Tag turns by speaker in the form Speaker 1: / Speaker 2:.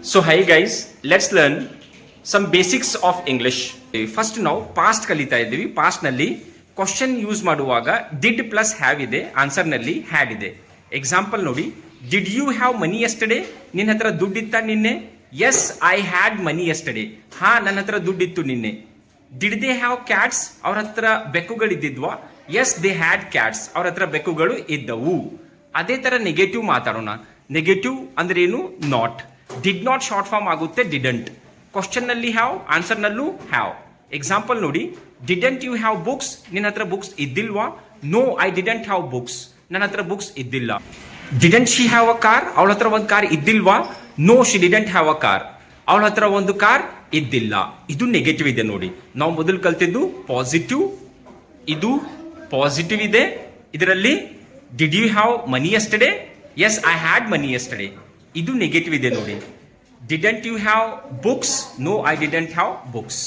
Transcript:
Speaker 1: So hi guys, let's learn some basics of English. First ನಾವು past ಕಲಿತಾ ಇದ್ದೀವಿ. Past ನಲ್ಲಿ ಕ್ವಶನ್ ಯೂಸ್ ಮಾಡುವಾಗ ಡಿಡ್ ಪ್ಲಸ್ ಹ್ಯಾವ್ ಇದೆ, ಆನ್ಸರ್ ನಲ್ಲಿ ಹ್ಯಾಡ್ ಇದೆ. ಎಕ್ಸಾಂಪಲ್ ನೋಡಿ, did you have money yesterday? ನಿನ್ನ ಹತ್ರ ದುಡ್ಡಿತ್ತ ನಿನ್ನೆ? Yes I had money yesterday. ಹಾ, ನನ್ನ ಹತ್ರ ದುಡ್ಡಿತ್ತು ನಿನ್ನೆ. Did they have cats? ಅವ್ರ ಹತ್ರ ಬೆಕ್ಕುಗಳಿದ್ದಿದ್ವಾ? Yes they had cats. ಅವ್ರ ಹತ್ರ ಬೆಕ್ಕುಗಳು ಇದ್ದವು. ಅದೇ ತರ ನೆಗೆಟಿವ್ ಮಾತಾಡೋಣ. ನೆಗೆಟಿವ್ ಅಂದ್ರೆ ಏನು? Not. Did not short form ಆಗುತ್ತೆ ಡಿಡಂಟ್. ಕ್ವಶನ್ ನಲ್ಲಿ ಹ್ಯಾವ್, ಆನ್ಸರ್ ನಲ್ಲೂ ಹ್ಯಾವ್. ಎಕ್ಸಾಂಪಲ್ ನೋಡಿ, ಡಿಡಂಟ್ ಯು ಹ್ಯಾವ್ ಬುಕ್ಸ್? ನಿನ್ನ ಹತ್ರ ಬುಕ್ಸ್ ಇದ್ದಿಲ್ವಾ? No I didn't have books. ನನ್ನ ಹತ್ರ ಬುಕ್ಸ್ ಇದ್ದಿಲ್ಲ. Didn't she have a car? ಅವಳ ಹತ್ರ ಒಂದು ಕಾರ್ ಇದ್ದಿಲ್ವಾ? No she didn't have a car. ಅವಳ ಹತ್ರ ಒಂದು ಕಾರ್ ಇದ್ದಿಲ್ಲ. ಇದು ನೆಗೆಟಿವ್ ಇದೆ ನೋಡಿ. ನಾವು ಮೊದಲು ಕಲ್ತಿದ್ದು ಪಾಸಿಟಿವ್, ಇದು ಪಾಸಿಟಿವ್ ಇದೆ. ಇದರಲ್ಲಿ did you have money yesterday? Yes I had money yesterday. ಇದು ನೆಗೆಟಿವ್ ಇದೆ ನೋಡಿ. Didn't you have books? No I didn't have books.